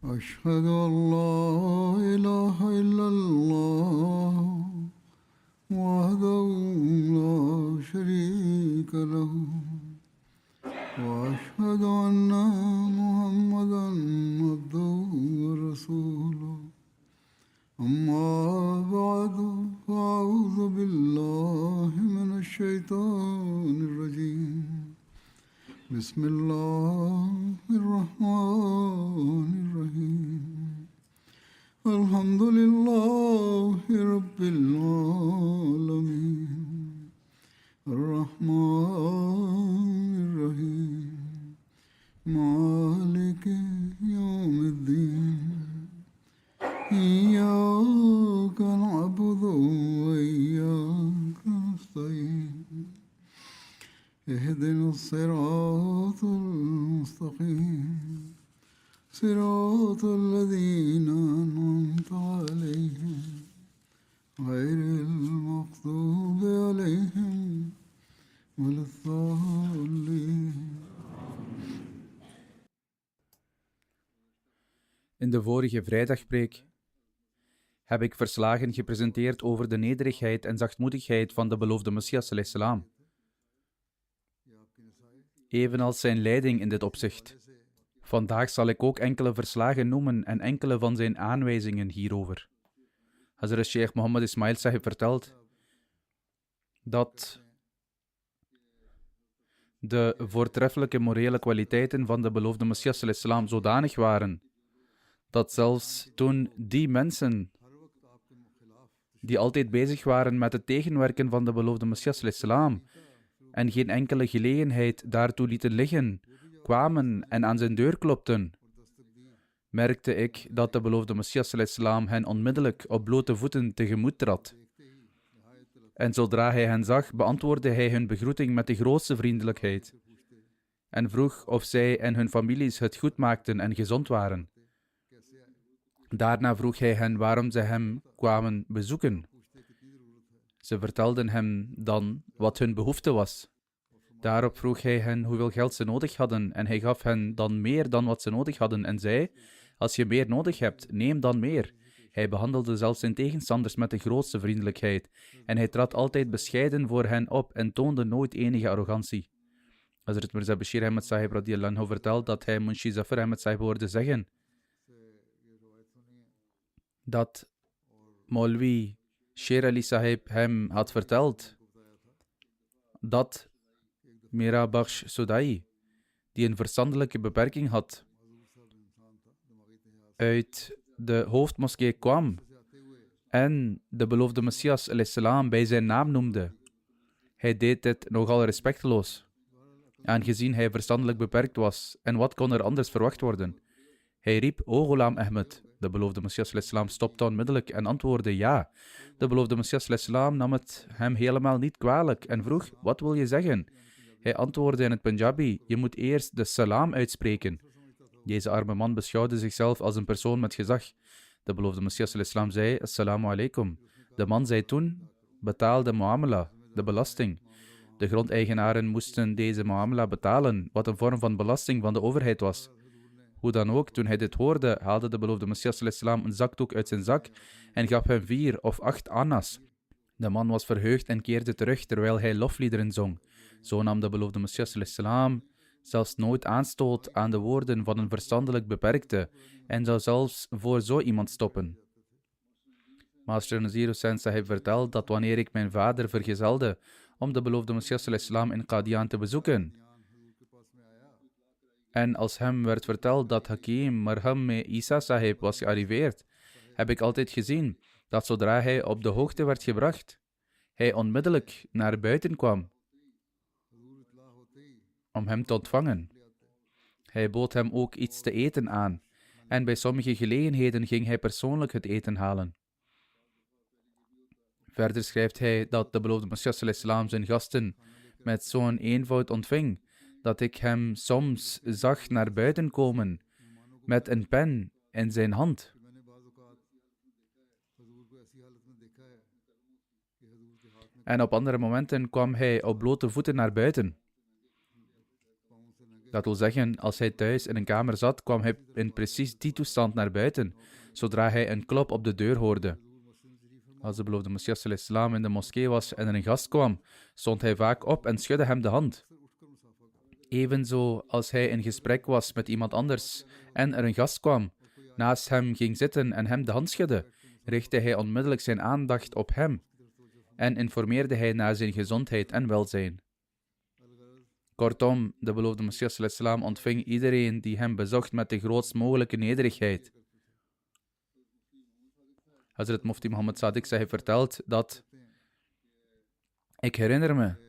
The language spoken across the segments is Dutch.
أشهد أن لا إله إلا الله وحده لا شريك له وأشهد أن محمدا عبده ورسوله أما بعد فأعوذ بالله من الشيطان الرجيم بسم الله الرحمن الرحيم الحمد لله رب العالمين الرحمن الرحيم مالك يوم الدين إياك نعبد وإياك نستعين اهدنا الصراط المستقيم صراط الذين أنعمت عليهم غير المغضوب عليهم ولا الضالين. In de vorige vrijdagpreek heb ik verslagen gepresenteerd over de nederigheid en zachtmoedigheid van de beloofde Messias alayhi salam, evenals zijn leiding in dit opzicht. Vandaag zal ik ook enkele verslagen noemen en enkele van zijn aanwijzingen hierover. Hazrat Sheikh Mohammed Ismail Sahib vertelt dat de voortreffelijke morele kwaliteiten van de beloofde Messias alayhi salam zodanig waren dat zelfs toen die mensen die altijd bezig waren met het tegenwerken van de beloofde Messias alayhi salam en geen enkele gelegenheid daartoe lieten liggen, kwamen en aan zijn deur klopten, merkte ik dat de beloofde Messias alayhi salam hen onmiddellijk op blote voeten tegemoet trad. En zodra hij hen zag, beantwoordde hij hun begroeting met de grootste vriendelijkheid en vroeg of zij en hun families het goed maakten en gezond waren. Daarna vroeg hij hen waarom zij hem kwamen bezoeken. Ze vertelden hem dan wat hun behoefte was. Daarop vroeg hij hen hoeveel geld ze nodig hadden en hij gaf hen dan meer dan wat ze nodig hadden en zei: als je meer nodig hebt, neem dan meer. Hij behandelde zelfs zijn tegenstanders met de grootste vriendelijkheid en hij trad altijd bescheiden voor hen op en toonde nooit enige arrogantie. Hazrat Mirza Bashir Ahmed Sahib radiyallahu anhu vertelt dat hij Munshi Zafar Ahmed Sahib hoorde zeggen dat Maulvi Sher Ali Sahib hem had verteld dat Mira Bakhsh Sodai, die een verstandelijke beperking had, uit de hoofdmoskee kwam en de beloofde Messias alayhi salam bij zijn naam noemde. Hij deed dit nogal respecteloos, aangezien hij verstandelijk beperkt was, en wat kon er anders verwacht worden? Hij riep: O Ghulam Ahmed. De beloofde Messias alayhi salam stopte onmiddellijk en antwoordde ja. De beloofde Messias alayhi salam nam het hem helemaal niet kwalijk en vroeg: wat wil je zeggen? Hij antwoordde in het Punjabi: je moet eerst de salam uitspreken. Deze arme man beschouwde zichzelf als een persoon met gezag. De beloofde Messias alayhi salam zei: Assalamu alaikum. De man zei toen: betaal de muamala, de belasting. De grondeigenaren moesten deze muamala betalen, wat een vorm van belasting van de overheid was. Hoe dan ook, toen hij dit hoorde, haalde de beloofde Messias alayhi salam een zakdoek uit zijn zak en gaf hem 4 of 8 annas. De man was verheugd en keerde terug terwijl hij lofliederen zong. Zo nam de beloofde Messias alayhi salam zelfs nooit aanstoot aan de woorden van een verstandelijk beperkte en zou zelfs voor zo iemand stoppen. Master Nazir Hussain Sahib vertelt dat wanneer ik mijn vader vergezelde om de beloofde Messias alayhi salam in Qadian te bezoeken, en als hem werd verteld dat Hakim Marham Isa Sahib was gearriveerd, heb ik altijd gezien dat zodra hij op de hoogte werd gebracht, hij onmiddellijk naar buiten kwam om hem te ontvangen. Hij bood hem ook iets te eten aan en bij sommige gelegenheden ging hij persoonlijk het eten halen. Verder schrijft hij dat de beloofde Messias alayhi salam zijn gasten met zo'n eenvoud ontving dat ik hem soms zag naar buiten komen met een pen in zijn hand. En op andere momenten kwam hij op blote voeten naar buiten. Dat wil zeggen, als hij thuis in een kamer zat, kwam hij in precies die toestand naar buiten, zodra hij een klop op de deur hoorde. Als de beloofde Messias sallallahu alaihi wasallam in de moskee was en er een gast kwam, stond hij vaak op en schudde hem de hand. Evenzo als hij in gesprek was met iemand anders en er een gast kwam, naast hem ging zitten en hem de hand schudde, richtte hij onmiddellijk zijn aandacht op hem en informeerde hij naar zijn gezondheid en welzijn. Kortom, de beloofde Messias sallallahu alaihi wasallam ontving iedereen die hem bezocht met de grootst mogelijke nederigheid. Hazrat Mufti Muhammad Sadiq Sahib vertelt dat: ik herinner me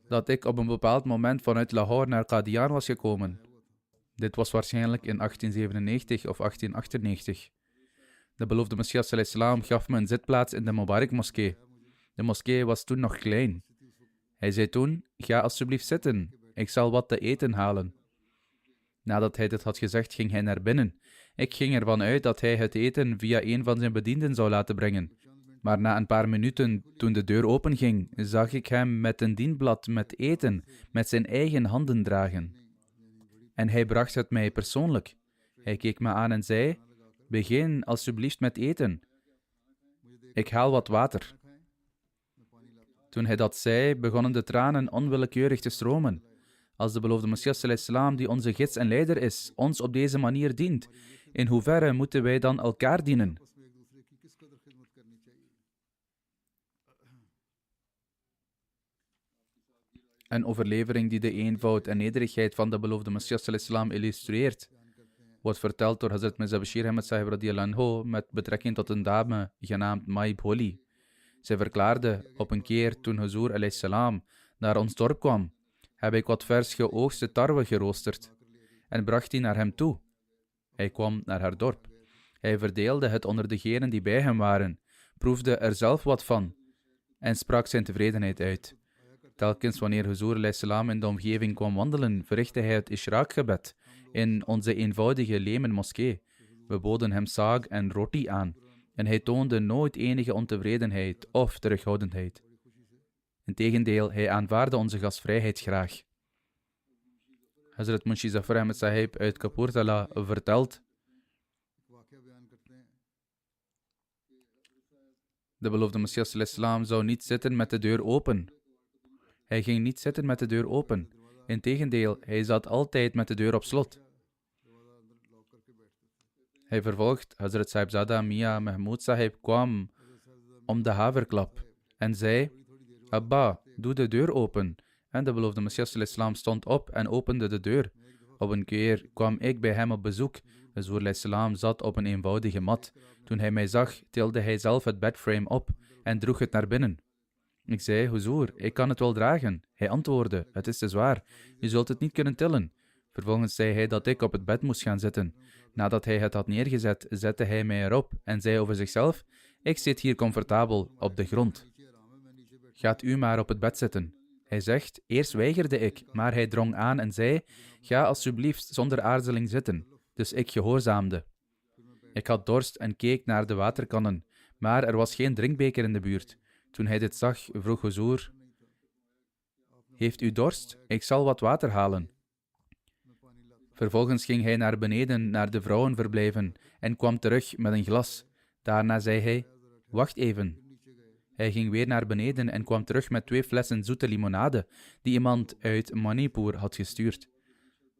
dat ik op een bepaald moment vanuit Lahore naar Qadian was gekomen. Dit was waarschijnlijk in 1897 of 1898. De beloofde Messias sallallahu alaihi wasallam gaf me een zitplaats in de Mubarak moskee. De moskee was toen nog klein. Hij zei toen: ga alsjeblieft zitten, ik zal wat te eten halen. Nadat hij dit had gezegd, ging hij naar binnen. Ik ging ervan uit dat hij het eten via een van zijn bedienden zou laten brengen. Maar na een paar minuten, toen de deur openging, zag ik hem met een dienblad met eten met zijn eigen handen dragen. En hij bracht het mij persoonlijk. Hij keek me aan en zei: begin alsjeblieft met eten. Ik haal wat water. Toen hij dat zei, begonnen de tranen onwillekeurig te stromen. Als de beloofde Messias sallallahu alaihi wasallam, die onze gids en leider is, ons op deze manier dient, in hoeverre moeten wij dan elkaar dienen? Een overlevering die de eenvoud en nederigheid van de beloofde Messias sallallahu alaihi wasallam illustreert, wordt verteld door Hazrat Mirza Bashir Ahmad Sahib radiyallahu anhu met betrekking tot een dame genaamd Mai Bholi. Zij verklaarde: op een keer toen Huzur alayhi salam naar ons dorp kwam, heb ik wat vers geoogste tarwe geroosterd en bracht die naar hem toe. Hij kwam naar haar dorp. Hij verdeelde het onder degenen die bij hem waren, proefde er zelf wat van en sprak zijn tevredenheid uit. Telkens wanneer Huzur alayhi salam in de omgeving kwam wandelen, verrichtte hij het Ishraq-gebed in onze eenvoudige Lemen moskee. We boden hem saag en roti aan en hij toonde nooit enige ontevredenheid of terughoudendheid. Integendeel, hij aanvaardde onze gastvrijheid graag. Hazrat Munshi Zafar Ahmad Sahib uit Kapurthala vertelt: de beloofde Messias sallallahu alaihi wasallam zou niet zitten met de deur open. Hij ging niet zitten met de deur open. Integendeel, hij zat altijd met de deur op slot. Hij vervolgt: Hazrat Sahibzada Mia Mahmud Sahib kwam om de haverklap en zei: Abba, doe de deur open. En de beloofde Messias sallallahu alaihi wasallam stond op en opende de deur. Op een keer kwam ik bij hem op bezoek. Huzur alayhi salam zat op een eenvoudige mat. Toen hij mij zag, tilde hij zelf het bedframe op en droeg het naar binnen. Ik zei: Huzur, ik kan het wel dragen. Hij antwoordde: het is te zwaar. Je zult het niet kunnen tillen. Vervolgens zei hij dat ik op het bed moest gaan zitten. Nadat hij het had neergezet, zette hij mij erop en zei over zichzelf: ik zit hier comfortabel op de grond. Gaat u maar op het bed zitten. Hij zegt: eerst weigerde ik, maar hij drong aan en zei: ga alsjeblieft zonder aarzeling zitten. Dus ik gehoorzaamde. Ik had dorst en keek naar de waterkannen, maar er was geen drinkbeker in de buurt. Toen hij dit zag, vroeg Huzur: heeft u dorst? Ik zal wat water halen. Vervolgens ging hij naar beneden naar de vrouwenverblijven en kwam terug met een glas. Daarna zei hij: wacht even. Hij ging weer naar beneden en kwam terug met 2 flessen zoete limonade die iemand uit Manipur had gestuurd.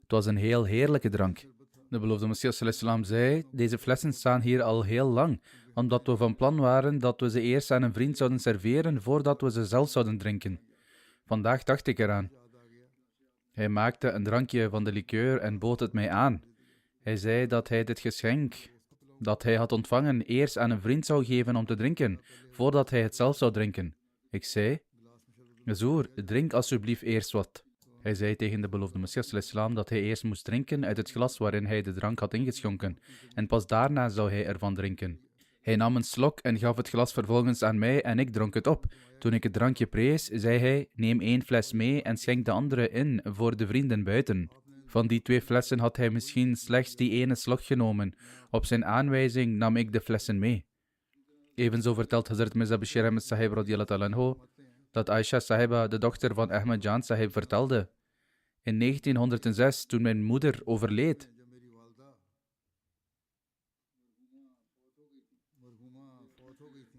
Het was een heel heerlijke drank. De beloofde Messias sallallahu alaihi wasallam zei: deze flessen staan hier al heel lang, omdat we van plan waren dat we ze eerst aan een vriend zouden serveren voordat we ze zelf zouden drinken. Vandaag dacht ik eraan. Hij maakte een drankje van de likeur en bood het mij aan. Hij zei dat hij dit geschenk dat hij had ontvangen eerst aan een vriend zou geven om te drinken, voordat hij het zelf zou drinken. Ik zei: Huzur, drink alsjeblieft eerst wat. Hij zei tegen de beloofde Messias sallallahu alaihi wasallam dat hij eerst moest drinken uit het glas waarin hij de drank had ingeschonken, en pas daarna zou hij ervan drinken. Hij nam een slok en gaf het glas vervolgens aan mij en ik dronk het op. Toen ik het drankje prees, zei hij: neem 1 fles mee en schenk de andere in voor de vrienden buiten. Van die 2 flessen had hij misschien slechts die ene slok genomen. Op zijn aanwijzing nam ik de flessen mee. Evenzo vertelt Hazrat Mirza Bashir Ahmad Sahib radiyallahu anhu dat Aisha Sahiba, de dochter van Ahmad Jan Sahib, vertelde: In 1906, toen mijn moeder overleed,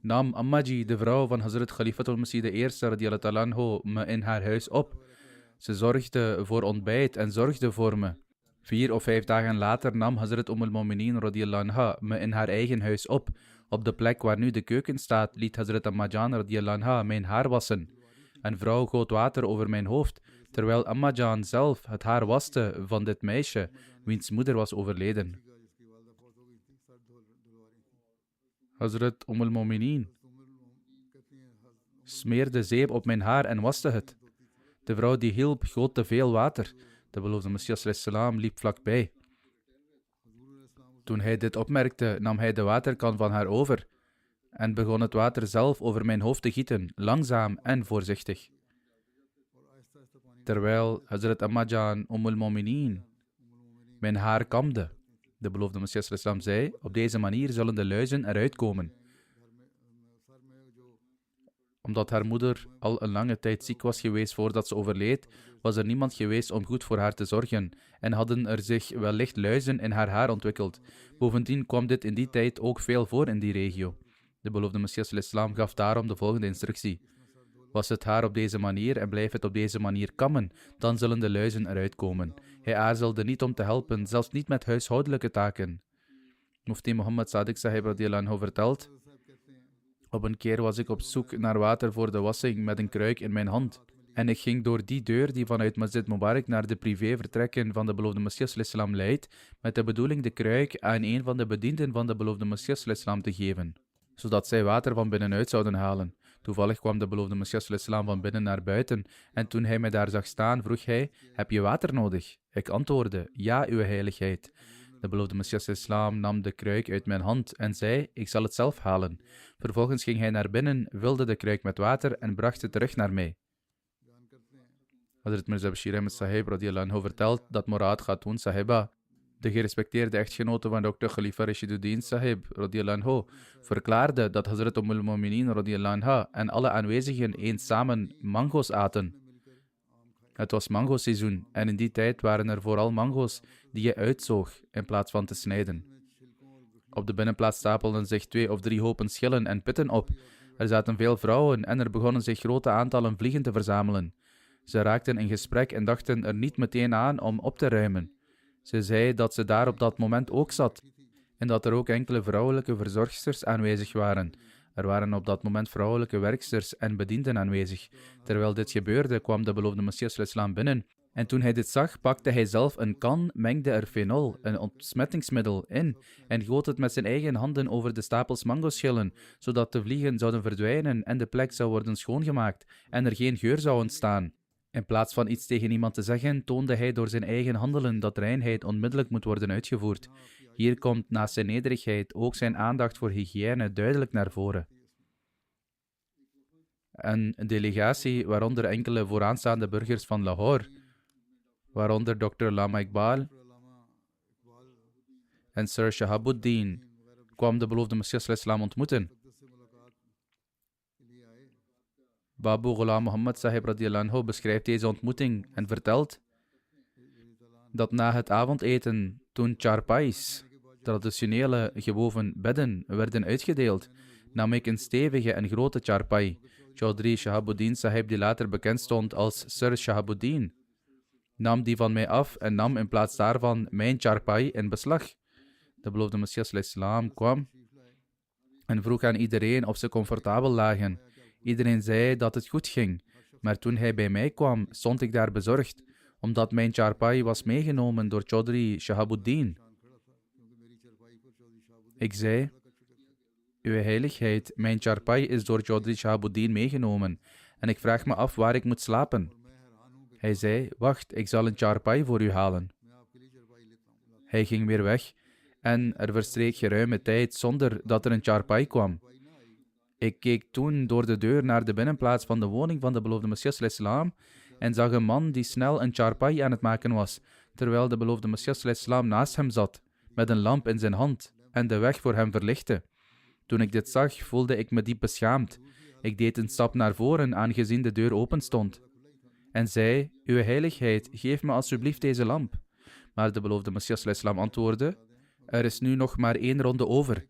nam Ammaji, de vrouw van Hazrat Khalifatul Masih I radiyallahu ta'ala anhu, me in haar huis op. Ze zorgde voor ontbijt en zorgde voor me. 4 of 5 dagen later nam Hazrat al Mu'minin radiyallahu anha me in haar eigen huis op. Op de plek waar nu de keuken staat, liet Hazrat Ammajan radiyallahu anha mijn haar wassen. Een vrouw goot water over mijn hoofd, terwijl Ammajan zelf het haar waste van dit meisje, wiens moeder was overleden. Hazrat al Mu'minin smeerde zeep op mijn haar en waste het. De vrouw die hielp goot te veel water. De beloofde Messias ﷺ liep vlakbij. Toen hij dit opmerkte, nam hij de waterkan van haar over en begon het water zelf over mijn hoofd te gieten, langzaam en voorzichtig. Terwijl Hazrat Ammajan al Mu'minin mijn haar kamde. De beloofde Messias ﷺ zei, op deze manier zullen de luizen eruit komen. Omdat haar moeder al een lange tijd ziek was geweest voordat ze overleed, was er niemand geweest om goed voor haar te zorgen en hadden er zich wellicht luizen in haar haar ontwikkeld. Bovendien kwam dit in die tijd ook veel voor in die regio. De beloofde Messias ﷺ gaf daarom de volgende instructie. Was het haar op deze manier en blijf het op deze manier kammen, dan zullen de luizen eruit komen. Hij aarzelde niet om te helpen, zelfs niet met huishoudelijke taken. Mufti Muhammad Sadiq Sahib radiyallahu anhu vertelt: op een keer was ik op zoek naar water voor de wassing met een kruik in mijn hand. En ik ging door die deur die vanuit Masjid Mubarak naar de privévertrekken van de beloofde Messias ﷺ leidt, met de bedoeling de kruik aan een van de bedienden van de beloofde Messias ﷺ te geven, zodat zij water van binnenuit zouden halen. Toevallig kwam de beloofde Messias ﷺ van binnen naar buiten en toen hij mij daar zag staan, vroeg hij: heb je water nodig? Ik antwoordde: ja, uw heiligheid. De beloofde Messias ﷺ nam de kruik uit mijn hand en zei: ik zal het zelf halen. Vervolgens ging hij naar binnen, vulde de kruik met water en bracht het terug naar mij. Hazrat Mirza Bashir Ahmed Sahib radiyallahu anhu vertelt dat Murad Khatoon Sahiba, de gerespecteerde echtgenote van Dr. Khalifa Rashiduddin Sahib radiyallahu anhu, verklaarde dat Hazrat al Mu'minin radiyallahu anha en alle aanwezigen eens samen mango's aten. Het was mango-seizoen en in die tijd waren er vooral mango's die je uitzoog in plaats van te snijden. Op de binnenplaats stapelden zich 2 of 3 hopen schillen en pitten op. Er zaten veel vrouwen en er begonnen zich grote aantallen vliegen te verzamelen. Ze raakten in gesprek en dachten er niet meteen aan om op te ruimen. Ze zei dat ze daar op dat moment ook zat en dat er ook enkele vrouwelijke verzorgsters aanwezig waren. Er waren op dat moment vrouwelijke werksters en bedienden aanwezig. Terwijl dit gebeurde, kwam de beloofde Messias ﷺ binnen. En toen hij dit zag, pakte hij zelf een kan, mengde er fenol, een ontsmettingsmiddel, in en goot het met zijn eigen handen over de stapels mangoschillen, zodat de vliegen zouden verdwijnen en de plek zou worden schoongemaakt en er geen geur zou ontstaan. In plaats van iets tegen iemand te zeggen, toonde hij door zijn eigen handelen dat reinheid onmiddellijk moet worden uitgevoerd. Hier komt naast zijn nederigheid ook zijn aandacht voor hygiëne duidelijk naar voren. Een delegatie, waaronder enkele vooraanstaande burgers van Lahore, waaronder Dr. Lama Iqbal en Sir Shahabuddin, kwam de beloofde Messias ﷺ ontmoeten. Babu Ghulam Muhammad Sahib radiyallahu anhu beschrijft deze ontmoeting en vertelt dat na het avondeten, toen charpais, traditionele gewoven bedden, werden uitgedeeld, nam ik een stevige en grote charpai, Chaudhry Shahabuddin Sahib, die later bekend stond als Sir Shahabuddin, nam die van mij af en nam in plaats daarvan mijn charpai in beslag. De beloofde Messias ﷺ kwam en vroeg aan iedereen of ze comfortabel lagen. Iedereen zei dat het goed ging, maar toen hij bij mij kwam, stond ik daar bezorgd, omdat mijn charpai was meegenomen door Chaudhry Shahabuddin. Ik zei: uw heiligheid, mijn charpai is door Chaudhry Shahabuddin meegenomen en ik vraag me af waar ik moet slapen. Hij zei: wacht, ik zal een charpai voor u halen. Hij ging weer weg en er verstreek geruime tijd zonder dat er een charpai kwam. Ik keek toen door de deur naar de binnenplaats van de woning van de beloofde Messias ﷺ en zag een man die snel een charpai aan het maken was, terwijl de beloofde Messias ﷺ naast hem zat, met een lamp in zijn hand en de weg voor hem verlichtte. Toen ik dit zag, voelde ik me diep beschaamd. Ik deed een stap naar voren, aangezien de deur open stond. en zei, uw heiligheid, geef me alsjeblieft deze lamp. Maar de beloofde Messias ﷺ antwoordde, er is nu nog maar 1 ronde over.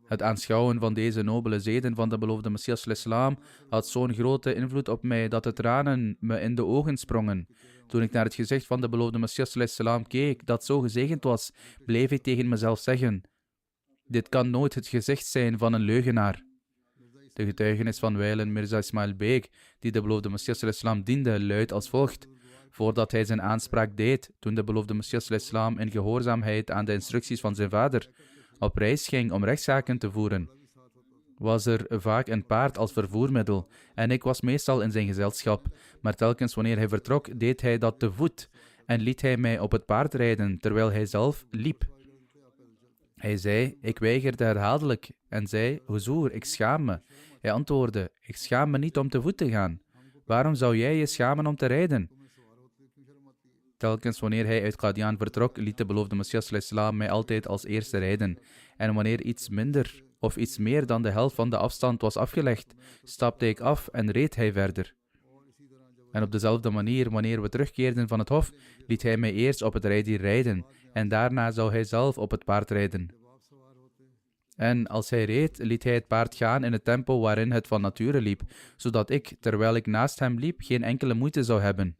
Het aanschouwen van deze nobele zeden van de beloofde Messias ﷺ had zo'n grote invloed op mij dat de tranen me in de ogen sprongen. Toen ik naar het gezicht van de beloofde Messias ﷺ keek, dat zo gezegend was, bleef ik tegen mezelf zeggen, dit kan nooit het gezicht zijn van een leugenaar. De getuigenis van wijlen Mirza Ismail Beg, die de beloofde Messias ﷺ diende, luidt als volgt. Voordat hij zijn aanspraak deed, toen de beloofde Messias ﷺ in gehoorzaamheid aan de instructies van zijn vader op reis ging om rechtszaken te voeren, was er vaak een paard als vervoermiddel en ik was meestal in zijn gezelschap, maar telkens wanneer hij vertrok, deed hij dat te voet en liet hij mij op het paard rijden, terwijl hij zelf liep. Hij zei, ik weigerde herhaaldelijk en zei, Huzoer, ik schaam me. Hij antwoordde, ik schaam me niet om te voet te gaan. Waarom zou jij je schamen om te rijden? Telkens wanneer hij uit Qadian vertrok, liet de beloofde Messias ﷺ mij altijd als eerste rijden. En wanneer iets minder of iets meer dan de helft van de afstand was afgelegd, stapte ik af en reed hij verder. En op dezelfde manier, wanneer we terugkeerden van het hof, liet hij mij eerst op het rijdier rijden, en daarna zou hij zelf op het paard rijden. En als hij reed, liet hij het paard gaan in het tempo waarin het van nature liep, zodat ik, terwijl ik naast hem liep, geen enkele moeite zou hebben.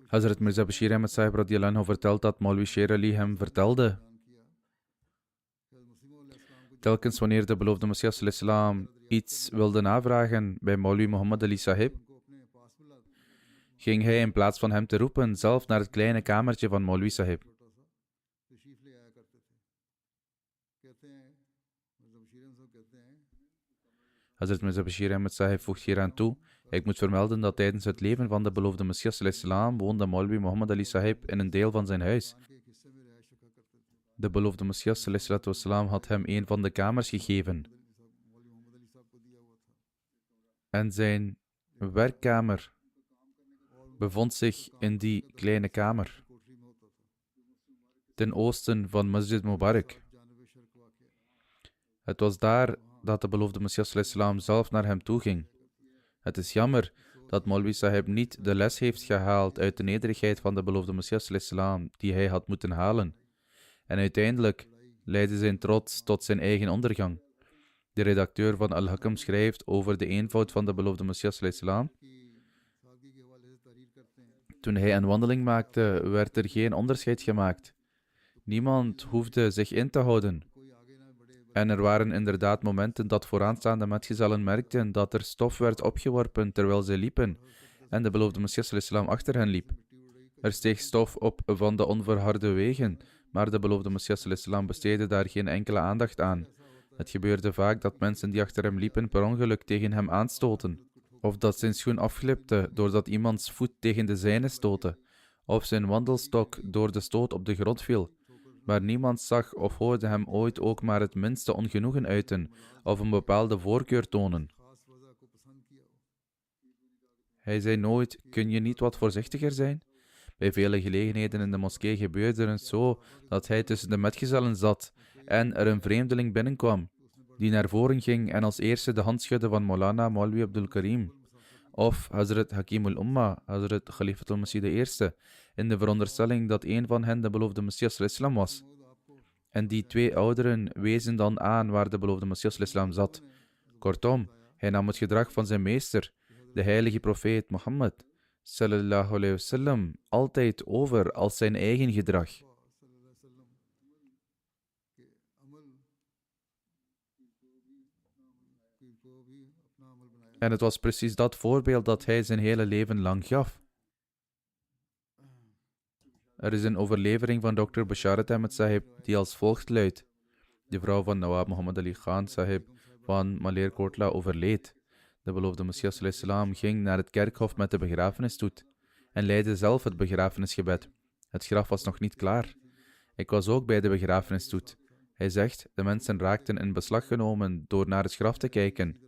Hazrat Mirza Bashir Ahmad Sahib radiyallahu anhu vertelt dat Maulwi Sher Ali hem vertelde. Telkens wanneer de beloofde Messias ﷺ iets wilde navragen bij Maulwi Muhammad Ali Sahib, ging hij in plaats van hem te roepen zelf naar het kleine kamertje van Maulwi Sahib. Hazrat Mirza Bashir Ahmad Sahib voegt hieraan toe, ik moet vermelden dat tijdens het leven van de beloofde Messias ﷺ woonde Maulwi Muhammad Ali Sahib in een deel van zijn huis. De beloofde Messias ﷺ had hem een van de kamers gegeven. En zijn werkkamer bevond zich in die kleine kamer, ten oosten van Masjid Mubarak. Het was daar dat de beloofde Messias ﷺ zelf naar hem toe ging. Het is jammer dat Maulwi Sahib niet de les heeft gehaald uit de nederigheid van de beloofde Messias ﷺ die hij had moeten halen. En uiteindelijk leidde zijn trots tot zijn eigen ondergang. De redacteur van Al-Hakam schrijft over de eenvoud van de beloofde Messias ﷺ. Toen hij een wandeling maakte, werd er geen onderscheid gemaakt. Niemand hoefde zich in te houden. En er waren inderdaad momenten dat vooraanstaande metgezellen merkten dat er stof werd opgeworpen terwijl zij liepen en de beloofde Messias ﷺ achter hen liep. Er steeg stof op van de onverharde wegen, maar de beloofde Messias ﷺ besteedde daar geen enkele aandacht aan. Het gebeurde vaak dat mensen die achter hem liepen per ongeluk tegen hem aanstoten, of dat zijn schoen afglipte doordat iemands voet tegen de zijne stootte, of zijn wandelstok door de stoot op de grond viel. Maar niemand zag of hoorde hem ooit ook maar het minste ongenoegen uiten of een bepaalde voorkeur tonen. Hij zei nooit, kun je niet wat voorzichtiger zijn? Bij vele gelegenheden in de moskee gebeurde het zo dat hij tussen de metgezellen zat en er een vreemdeling binnenkwam, die naar voren ging en als eerste de hand schudde van Maulana Maulwi Abdul Karim, of Hazrat Hakimul Umma, Hazrat Khalifatul Masih I, in de veronderstelling dat een van hen de beloofde Messias ﷺ was. En die 2 ouderen wezen dan aan waar de beloofde Messias ﷺ zat. Kortom, hij nam het gedrag van zijn meester, de heilige profeet Mohammed sallallahu alayhi wasallam, altijd over als zijn eigen gedrag. En het was precies dat voorbeeld dat hij zijn hele leven lang gaf. Er is een overlevering van Dr. Basharat Ahmad Sahib die als volgt luidt. De vrouw van Nawab Muhammad Ali Khan Sahib van Maleerkotla overleed. De beloofde Messias ﷺ ging naar het kerkhof met de begrafenisstoet en leidde zelf het begrafenisgebed. Het graf was nog niet klaar. Ik was ook bij de begrafenisstoet. Hij zegt, de mensen raakten in beslag genomen door naar het graf te kijken.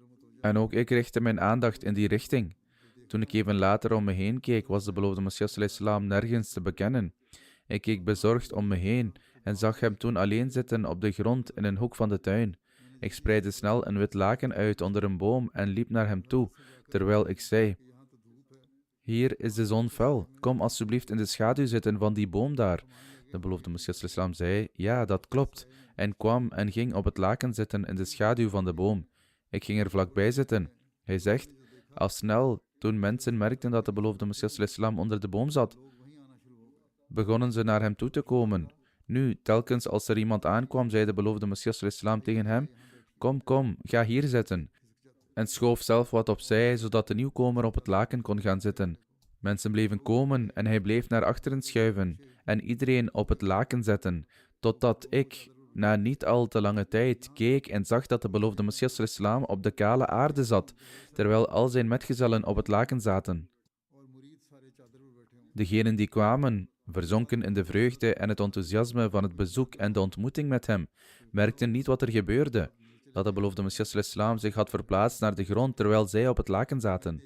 En ook ik richtte mijn aandacht in die richting. Toen ik even later om me heen keek, was de beloofde Messias ﷺ nergens te bekennen. Ik keek bezorgd om me heen en zag hem toen alleen zitten op de grond in een hoek van de tuin. Ik spreidde snel een wit laken uit onder een boom en liep naar hem toe, terwijl ik zei, Hier is de zon fel. Kom alsjeblieft in de schaduw zitten van die boom daar. De beloofde Messias islam zei, ja, dat klopt. En kwam en ging op het laken zitten in de schaduw van de boom. Ik ging er vlakbij zitten. Hij zegt, al snel, toen mensen merkten dat de beloofde Messias islam onder de boom zat, begonnen ze naar hem toe te komen. Nu, telkens als er iemand aankwam, zei de beloofde Messias islam tegen hem, kom, ga hier zitten. En schoof zelf wat opzij, zodat de nieuwkomer op het laken kon gaan zitten. Mensen bleven komen en hij bleef naar achteren schuiven en iedereen op het laken zetten, totdat ik, na niet al te lange tijd, keek en zag dat de beloofde Messias islam op de kale aarde zat, terwijl al zijn metgezellen op het laken zaten. Degenen die kwamen, verzonken in de vreugde en het enthousiasme van het bezoek en de ontmoeting met hem, merkten niet wat er gebeurde, dat de beloofde Messias islam zich had verplaatst naar de grond terwijl zij op het laken zaten.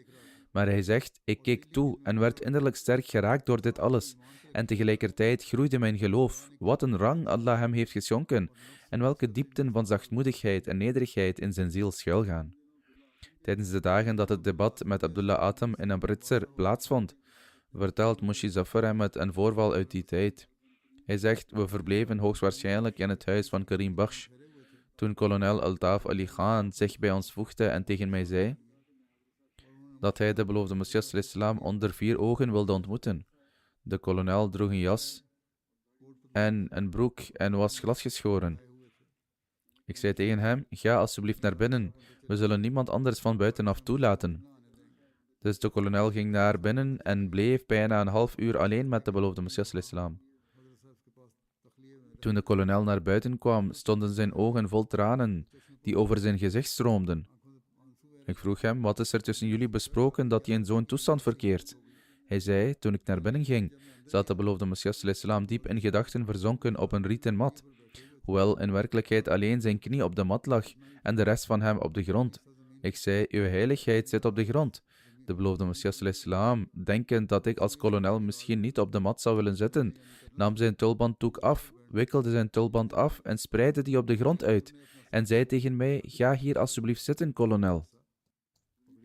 Maar hij zegt, ik keek toe en werd innerlijk sterk geraakt door dit alles. En tegelijkertijd groeide mijn geloof. Wat een rang Allah hem heeft geschonken en welke diepten van zachtmoedigheid en nederigheid in zijn ziel schuilgaan. Tijdens de dagen dat het debat met Abdullah Atam in Amritsar plaatsvond, vertelt Mushi Zafar Ahmed een voorval uit die tijd. Hij zegt, we verbleven hoogstwaarschijnlijk in het huis van Karim Bakhsh, toen kolonel Altaf Ali Khan zich bij ons voegde en tegen mij zei dat hij de beloofde Messias islam onder 4 ogen wilde ontmoeten. De kolonel droeg een jas en een broek en was gladgeschoren. Ik zei tegen hem, ga alsjeblieft naar binnen, we zullen niemand anders van buitenaf toelaten. Dus de kolonel ging naar binnen en bleef bijna een half uur alleen met de beloofde Messias islam. Toen de kolonel naar buiten kwam, stonden zijn ogen vol tranen, die over zijn gezicht stroomden. Ik vroeg hem, wat is er tussen jullie besproken dat je in zo'n toestand verkeert? Hij zei, toen ik naar binnen ging, zat de beloofde Messias islam diep in gedachten verzonken op een rieten mat, hoewel in werkelijkheid alleen zijn knie op de mat lag en de rest van hem op de grond. Ik zei, uw heiligheid zit op de grond. De beloofde Messias islam, denkend dat ik als kolonel misschien niet op de mat zou willen zitten, nam zijn tulbanddoek af, wikkelde zijn tulband af en spreidde die op de grond uit en zei tegen mij, ga hier alsjeblieft zitten, kolonel.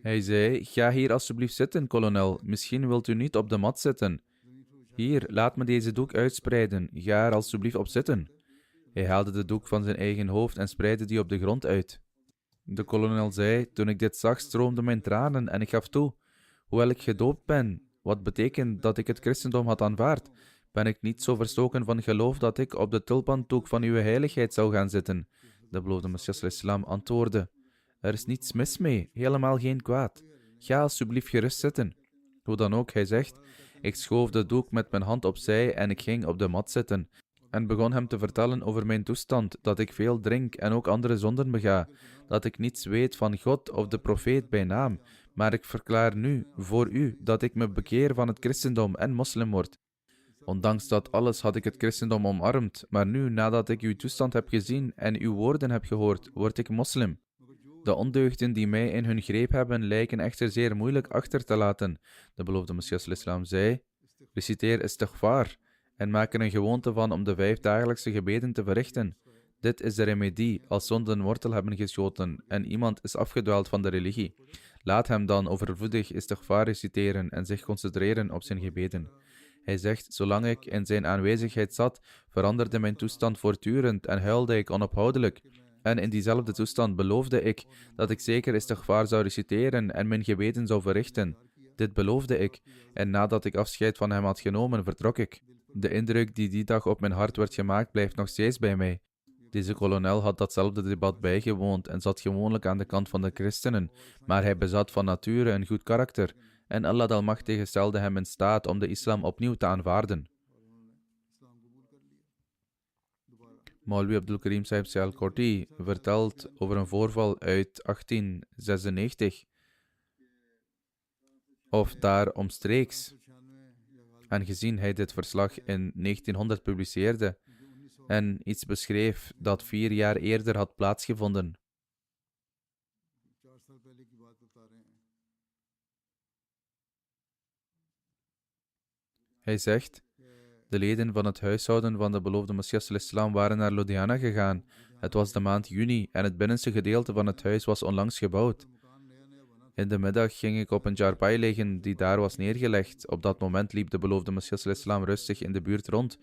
Hij zei, ga hier alsjeblieft zitten, kolonel, misschien wilt u niet op de mat zitten. Hier, laat me deze doek uitspreiden, ga er alsjeblieft op zitten. Hij haalde de doek van zijn eigen hoofd en spreidde die op de grond uit. De kolonel zei, toen ik dit zag, stroomden mijn tranen en ik gaf toe. Hoewel ik gedoopt ben, wat betekent dat ik het christendom had aanvaard, ben ik niet zo verstoken van geloof dat ik op de tulbanddoek van uw heiligheid zou gaan zitten. De beloofde Messias islam antwoordde, er is niets mis mee, helemaal geen kwaad. Ga alsjeblieft gerust zitten. Hoe dan ook, hij zegt, ik schoof de doek met mijn hand opzij en ik ging op de mat zitten en begon hem te vertellen over mijn toestand, dat ik veel drink en ook andere zonden bega, dat ik niets weet van God of de profeet bij naam, maar ik verklaar nu, voor u, dat ik me bekeer van het christendom en moslim word. Ondanks dat alles had ik het christendom omarmd, maar nu, nadat ik uw toestand heb gezien en uw woorden heb gehoord, word ik moslim. De ondeugden die mij in hun greep hebben, lijken echter zeer moeilijk achter te laten. De beloofde Messias islam zei, reciteer istighfar en maak er een gewoonte van om de 5 dagelijkse gebeden te verrichten. Dit is de remedie als zonden wortel hebben geschoten en iemand is afgedwaald van de religie. Laat hem dan overvloedig istighfar reciteren en zich concentreren op zijn gebeden. Hij zegt, zolang ik in zijn aanwezigheid zat, veranderde mijn toestand voortdurend en huilde ik onophoudelijk. En in diezelfde toestand beloofde ik dat ik zeker istighfar zou reciteren en mijn gebeden zou verrichten. Dit beloofde ik, en nadat ik afscheid van hem had genomen, vertrok ik. De indruk die die dag op mijn hart werd gemaakt, blijft nog steeds bij mij. Deze kolonel had datzelfde debat bijgewoond en zat gewoonlijk aan de kant van de christenen, maar hij bezat van nature een goed karakter, en Allah de Almachtige stelde hem in staat om de islam opnieuw te aanvaarden. Maulwi Abdul Karim Sahib Sialkoti vertelt over een voorval uit 1896, of daar omstreeks. Aangezien hij dit verslag in 1900 publiceerde en iets beschreef dat 4 jaar eerder had plaatsgevonden. Hij zegt, de leden van het huishouden van de beloofde Messias islam waren naar Ludhiana gegaan. Het was de maand juni en het binnenste gedeelte van het huis was onlangs gebouwd. In de middag ging ik op een charpai liggen die daar was neergelegd. Op dat moment liep de beloofde Messias al-Islam rustig in de buurt rond.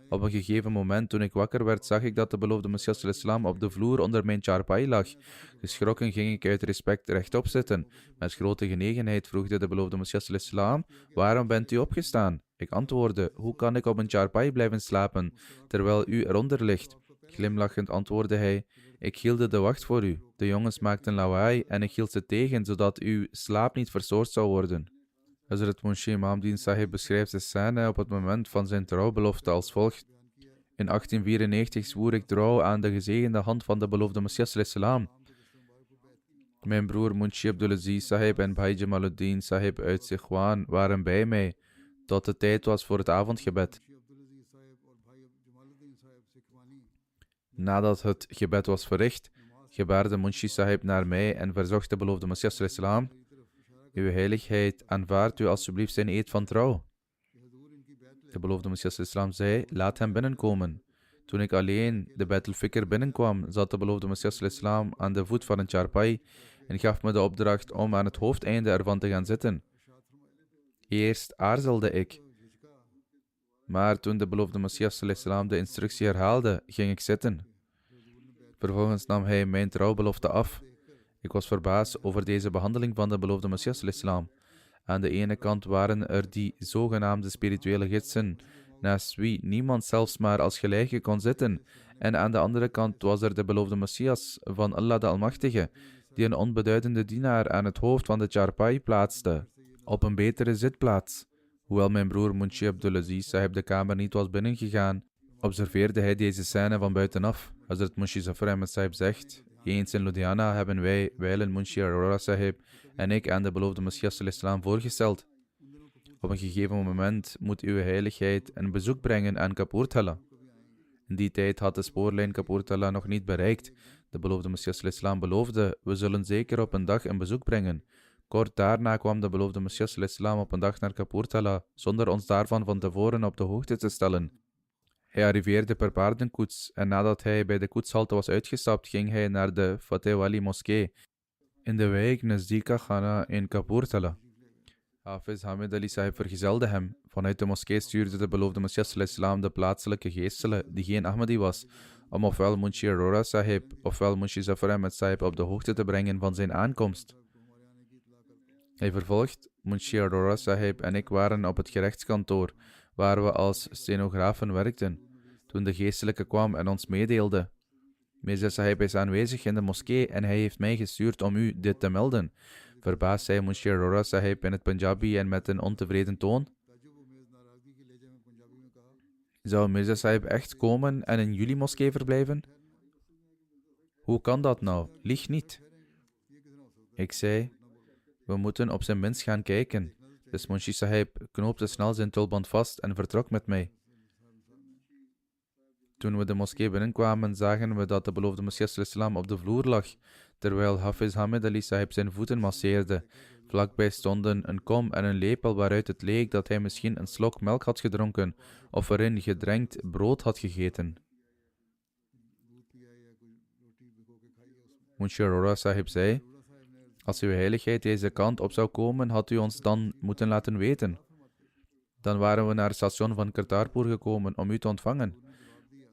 Op een gegeven moment, toen ik wakker werd, zag ik dat de beloofde Messias al-Islam op de vloer onder mijn charpai lag. Geschrokken ging ik uit respect rechtop zitten. Met grote genegenheid vroeg de beloofde Messias al-Islam: waarom bent u opgestaan? Ik antwoordde: hoe kan ik op een charpai blijven slapen, terwijl u eronder ligt? Glimlachend antwoordde hij: ik hield de wacht voor u. De jongens maakten lawaai en ik hield ze tegen, zodat uw slaap niet verstoord zou worden. Hazrat Munshi Imamdeen Sahib beschrijft de scène op het moment van zijn trouwbelofte als volgt. In 1894 zwoer ik trouw aan de gezegende hand van de beloofde Messias al-Islam. Mijn broer Munshi Abdulaziz Sahib en Bhai Jamaluddin Sahib uit Sighwan waren bij mij, tot het tijd was voor het avondgebed. Nadat het gebed was verricht, gebaarde Munshi Sahib naar mij en verzocht de beloofde Messias al-Islam: uw heiligheid, aanvaardt u alsjeblieft zijn eed van trouw. De beloofde Messias al-Islam zei: laat hem binnenkomen. Toen ik alleen de Beit al-Fikr binnenkwam, zat de beloofde Messias al-Islam aan de voet van een charpai en gaf me de opdracht om aan het hoofdeinde ervan te gaan zitten. Eerst aarzelde ik, maar toen de beloofde Messias al-Islam de instructie herhaalde, ging ik zitten. Vervolgens nam hij mijn trouwbelofte af. Ik was verbaasd over deze behandeling van de beloofde Messias al-Islam. Aan de ene kant waren er die zogenaamde spirituele gidsen, naast wie niemand zelfs maar als gelijke kon zitten, en aan de andere kant was er de beloofde Messias van Allah de Almachtige, die een onbeduidende dienaar aan het hoofd van de charpai plaatste, op een betere zitplaats. Hoewel mijn broer Munshi Abdulaziz Sahib de kamer niet was binnengegaan, observeerde hij deze scène van buitenaf. Hazrat Munshi Zafar Ahmad Sahib zegt: eens in Ludhiana hebben wij, wijlen Munshi Arora Sahib en ik, aan de beloofde Messias al-Islam voorgesteld. Op een gegeven moment moet uw heiligheid een bezoek brengen aan Kapurthala. In die tijd had de spoorlijn Kapurthala nog niet bereikt. De beloofde Messias al-Islam beloofde: we zullen zeker op een dag een bezoek brengen. Kort daarna kwam de beloofde Messias al-Islam op een dag naar Kapurthala, zonder ons daarvan van tevoren op de hoogte te stellen. Hij arriveerde per paardenkoets en nadat hij bij de koetshalte was uitgestapt, ging hij naar de Fateh Wali moskee in de wijk Nazdika Khana in Kapurthala. Hafiz Hamid Ali Sahib vergezelde hem. Vanuit de moskee stuurde de beloofde Messias al-Islam de plaatselijke geestele, die geen Ahmadi was, om ofwel Munshi Arora Sahib ofwel Munshi Zafar Ahmad Sahib op de hoogte te brengen van zijn aankomst. Hij vervolgt: Munshi Arora Sahib en ik waren op het gerechtskantoor, waar we als stenografen werkten, toen de geestelijke kwam en ons meedeelde: Mirza Sahib is aanwezig in de moskee en hij heeft mij gestuurd om u dit te melden. Verbaasd zei Munshi Arora Sahib in het Punjabi en met een ontevreden toon: zou Mirza Sahib echt komen en in jullie moskee verblijven? Hoe kan dat nou? Lieg niet. Ik zei: we moeten op zijn minst gaan kijken. Dus Munshi Sahib knoopte snel zijn tulband vast en vertrok met mij. Toen we de moskee binnenkwamen, zagen we dat de beloofde Messias al-Islam op de vloer lag, terwijl Hafiz Hamid Ali Sahib zijn voeten masseerde. Vlakbij stonden een kom en een lepel waaruit het leek dat hij misschien een slok melk had gedronken of erin gedrenkt brood had gegeten. Munshi Arora Sahib zei: als uw heiligheid deze kant op zou komen, had u ons dan moeten laten weten. Dan waren we naar het station van Kartarpur gekomen om u te ontvangen.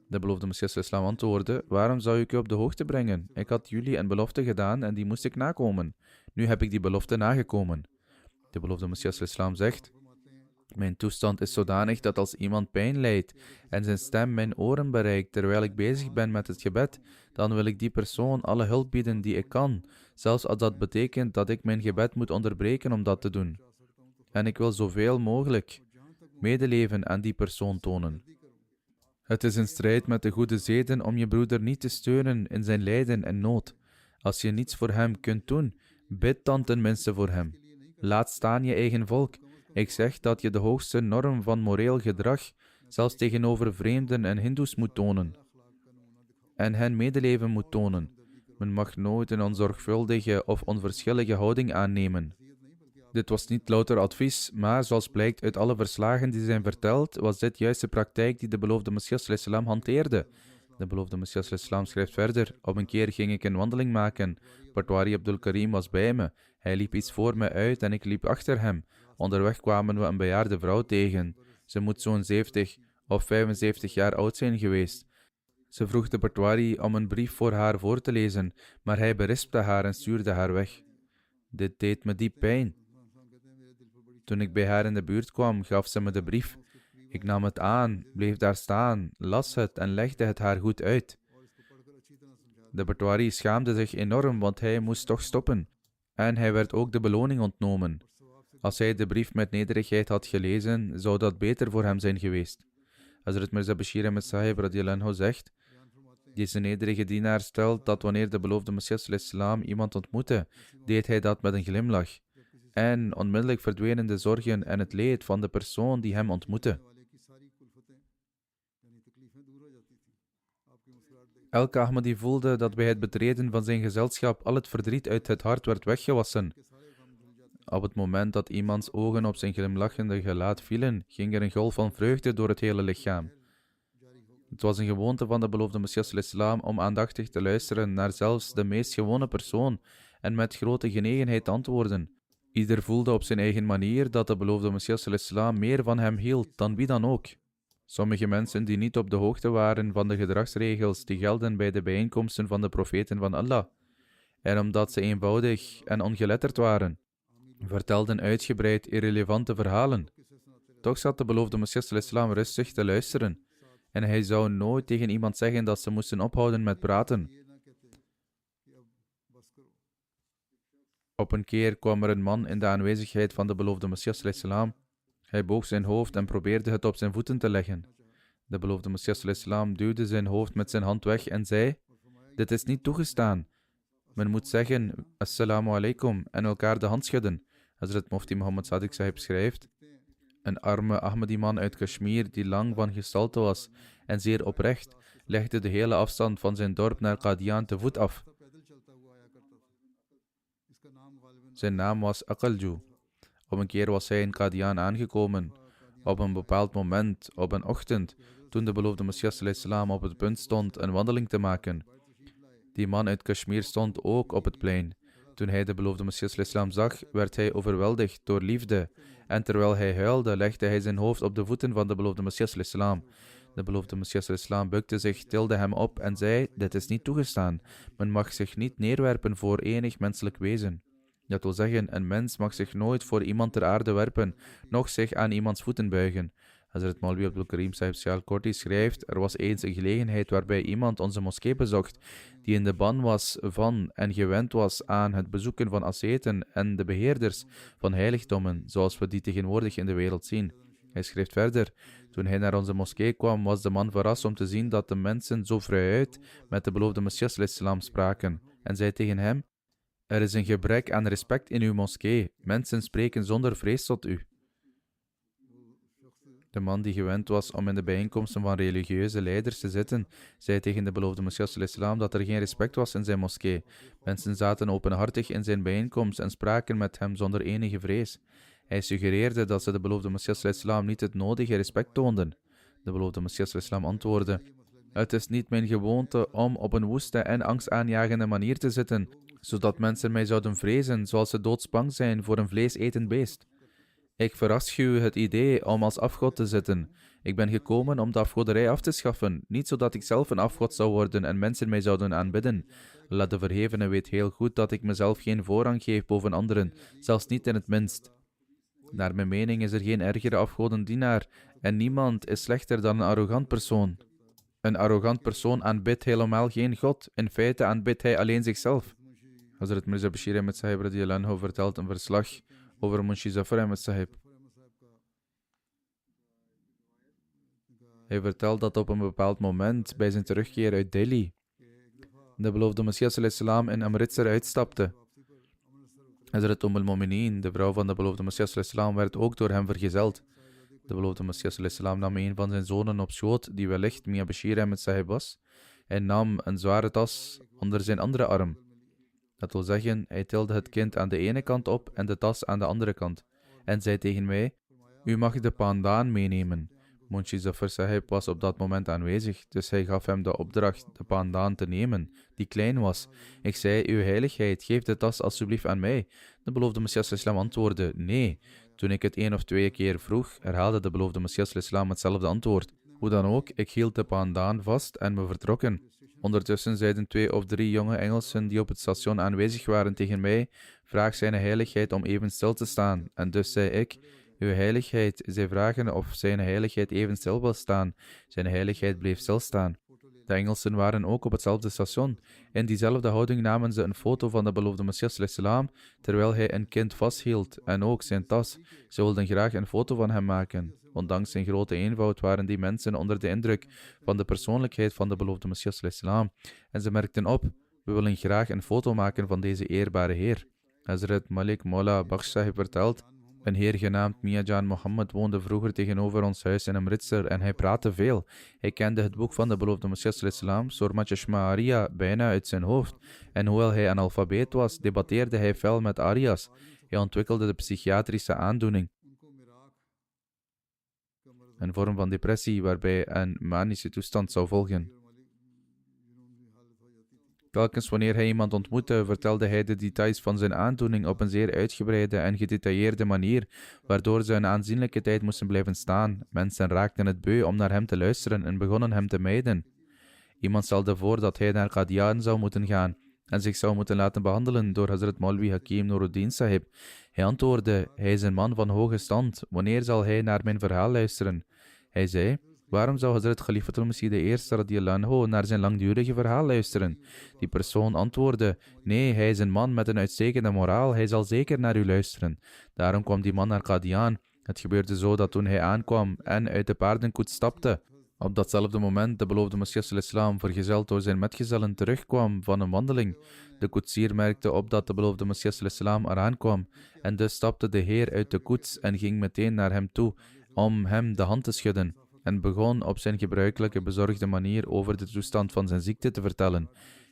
De beloofde Messias al-Islam antwoordde: waarom zou ik u op de hoogte brengen? Ik had jullie een belofte gedaan en die moest ik nakomen. Nu heb ik die belofte nagekomen. De beloofde Messias al-Islam zegt: mijn toestand is zodanig dat als iemand pijn lijdt en zijn stem mijn oren bereikt terwijl ik bezig ben met het gebed, dan wil ik die persoon alle hulp bieden die ik kan, zelfs als dat betekent dat ik mijn gebed moet onderbreken om dat te doen. En ik wil zoveel mogelijk medeleven aan die persoon tonen. Het is in strijd met de goede zeden om je broeder niet te steunen in zijn lijden en nood. Als je niets voor hem kunt doen, bid dan tenminste voor hem. Laat staan je eigen volk. Ik zeg dat je de hoogste norm van moreel gedrag, zelfs tegenover vreemden en hindoes, moet tonen. En hen medeleven moet tonen. Men mag nooit een onzorgvuldige of onverschillige houding aannemen. Dit was niet louter advies, maar zoals blijkt uit alle verslagen die zijn verteld, was dit juist de praktijk die de beloofde Messias al-Islam hanteerde. De beloofde Messias islam schrijft verder: op een keer ging ik een wandeling maken. Patwari Abdul Karim was bij me. Hij liep iets voor me uit en ik liep achter hem. Onderweg kwamen we een bejaarde vrouw tegen. Ze moet zo'n 70 of 75 jaar oud zijn geweest. Ze vroeg de Patwari om een brief voor haar voor te lezen, maar hij berispte haar en stuurde haar weg. Dit deed me diep pijn. Toen ik bij haar in de buurt kwam, gaf ze me de brief. Ik nam het aan, bleef daar staan, las het en legde het haar goed uit. De Patwari schaamde zich enorm, want hij moest toch stoppen. En hij werd ook de beloning ontnomen. Als hij de brief met nederigheid had gelezen, zou dat beter voor hem zijn geweest. Hazrat Mirza Bashir Ahmed Sahib radiyallahu anhu zegt: deze nederige dienaar stelt dat wanneer de beloofde Messias islam iemand ontmoette, deed hij dat met een glimlach. En onmiddellijk verdwenen de zorgen en het leed van de persoon die hem ontmoette. Elke Ahmadi voelde dat bij het betreden van zijn gezelschap al het verdriet uit het hart werd weggewassen. Op het moment dat iemands ogen op zijn glimlachende gelaat vielen, ging er een golf van vreugde door het hele lichaam. Het was een gewoonte van de beloofde Messias islam om aandachtig te luisteren naar zelfs de meest gewone persoon en met grote genegenheid te antwoorden. Ieder voelde op zijn eigen manier dat de beloofde Messias islam meer van hem hield dan wie dan ook. Sommige mensen die niet op de hoogte waren van de gedragsregels die gelden bij de bijeenkomsten van de profeten van Allah, en omdat ze eenvoudig en ongeletterd waren, vertelden uitgebreid irrelevante verhalen. Toch zat de beloofde Messias islam rustig te luisteren, en hij zou nooit tegen iemand zeggen dat ze moesten ophouden met praten. Op een keer kwam er een man in de aanwezigheid van de beloofde Messias islam. Hij boog zijn hoofd en probeerde het op zijn voeten te leggen. De beloofde Messias islam duwde zijn hoofd met zijn hand weg en zei: dit is niet toegestaan. Men moet zeggen assalamu alaikum en elkaar de hand schudden. Hazrat Mufti Muhammad Sadiq Sahib schrijft: een arme Ahmadi-man uit Kashmir die lang van gestalte was en zeer oprecht, legde de hele afstand van zijn dorp naar Qadian te voet af. Zijn naam was Aqalju. Op een keer was hij in Qadian aangekomen. Op een bepaald moment, op een ochtend, toen de beloofde Messias islam op het punt stond een wandeling te maken. Die man uit Kashmir stond ook op het plein. Toen hij de beloofde Messias islam zag, werd hij overweldigd door liefde. En terwijl hij huilde, legde hij zijn hoofd op de voeten van de beloofde Messias islam. De beloofde Messias islam bukte zich, tilde hem op en zei: dit is niet toegestaan. Men mag zich niet neerwerpen voor enig menselijk wezen. Dat wil zeggen, een mens mag zich nooit voor iemand ter aarde werpen, noch zich aan iemands voeten buigen. Hazrat Maulvi Abdul Karim Sahib Sial Korti schrijft: er was eens een gelegenheid waarbij iemand onze moskee bezocht, die in de ban was van en gewend was aan het bezoeken van asceten en de beheerders van heiligdommen, zoals we die tegenwoordig in de wereld zien. Hij schrijft verder: toen hij naar onze moskee kwam, was de man verrast om te zien dat de mensen zo vrijuit met de beloofde Messias islam spraken, en zei tegen hem: er is een gebrek aan respect in uw moskee. Mensen spreken zonder vrees tot u. De man die gewend was om in de bijeenkomsten van religieuze leiders te zitten, zei tegen de beloofde Messias islam dat er geen respect was in zijn moskee. Mensen zaten openhartig in zijn bijeenkomst en spraken met hem zonder enige vrees. Hij suggereerde dat ze de beloofde Messias islam niet het nodige respect toonden. De beloofde Messias islam antwoordde: het is niet mijn gewoonte om op een woeste en angstaanjagende manier te zitten, zodat mensen mij zouden vrezen zoals ze doodsbang zijn voor een vleesetend beest. Ik verafschuw het idee om als afgod te zitten. Ik ben gekomen om de afgoderij af te schaffen, niet zodat ik zelf een afgod zou worden en mensen mij zouden aanbidden. Allah de Verhevene weet heel goed dat ik mezelf geen voorrang geef boven anderen, zelfs niet in het minst. Naar mijn mening is er geen ergere afgodendienaar en niemand is slechter dan een arrogant persoon. Een arrogant persoon aanbidt helemaal geen God, in feite aanbidt hij alleen zichzelf. Hazrat Mirza Bashir Ahmed Sahib radiyallahu anhu vertelt een verslag over Munshi Zafar Ahmed Sahib. Hij vertelt dat op een bepaald moment bij zijn terugkeer uit Delhi de beloofde Messias islam in Amritsar uitstapte. Hazrat al-Mu'mineen, de vrouw van de beloofde Messias islam, werd ook door hem vergezeld. De beloofde Messias islam nam een van zijn zonen op schoot, die wellicht Mia Bashir Ahmed Sahib was, en nam een zware tas onder zijn andere arm. Dat wil zeggen, hij tilde het kind aan de ene kant op en de tas aan de andere kant, en zei tegen mij: u mag de pandaan meenemen, Munshi Zafar Sahib was op dat moment aanwezig, dus hij gaf hem de opdracht de pandaan te nemen, die klein was. Ik zei, uw heiligheid, geef de tas alsjeblieft aan mij. De beloofde Messias Islam antwoordde, nee. Toen ik het 1 of 2 keer vroeg, herhaalde de beloofde Messias Islam hetzelfde antwoord. Hoe dan ook, ik hield de pandaan vast en we vertrokken. Ondertussen zeiden 2 of 3 jonge Engelsen die op het station aanwezig waren tegen mij, vraag zijn heiligheid om even stil te staan. En dus zei ik, uw heiligheid, zij vragen of zijn heiligheid even stil wil staan. Zijn heiligheid bleef stilstaan. De Engelsen waren ook op hetzelfde station. In diezelfde houding namen ze een foto van de beloofde Messias Islam, terwijl hij een kind vasthield en ook zijn tas. Ze wilden graag een foto van hem maken. Ondanks zijn grote eenvoud waren die mensen onder de indruk van de persoonlijkheid van de beloofde Messias Islam. En ze merkten op, we willen graag een foto maken van deze eerbare heer. Hazrat Malik Mola Bakhsh Sahib vertelt, een heer genaamd Miajan Mohammed woonde vroeger tegenover ons huis in Amritsar en hij praatte veel. Hij kende het boek van de beloofde Messias Islam, Surah Chashma Arya, bijna uit zijn hoofd. En hoewel hij analfabeet was, debatteerde hij fel met Arias. Hij ontwikkelde de psychiatrische aandoening, een vorm van depressie waarbij een manische toestand zou volgen. Telkens wanneer hij iemand ontmoette, vertelde hij de details van zijn aandoening op een zeer uitgebreide en gedetailleerde manier, waardoor ze een aanzienlijke tijd moesten blijven staan. Mensen raakten het beu om naar hem te luisteren en begonnen hem te mijden. Iemand stelde voor dat hij naar Qadian zou moeten gaan en zich zou moeten laten behandelen door Hazrat Maulvi Hakim Nuruddin Sahib. Hij antwoordde, hij is een man van hoge stand, wanneer zal hij naar mijn verhaal luisteren? Hij zei, waarom zou Hazrat Khalifatul Masih I radiyallahu anhu naar zijn langdurige verhaal luisteren? Die persoon antwoordde, nee, hij is een man met een uitstekende moraal, hij zal zeker naar u luisteren. Daarom kwam die man naar Qadian. Het gebeurde zo dat toen hij aankwam en uit de paardenkoets stapte, op datzelfde moment de beloofde Messias Islam vergezeld door zijn metgezellen terugkwam van een wandeling. De koetsier merkte op dat de beloofde Messias Islam eraan kwam en dus stapte de heer uit de koets en ging meteen naar hem toe om hem de hand te schudden en begon op zijn gebruikelijke bezorgde manier over de toestand van zijn ziekte te vertellen.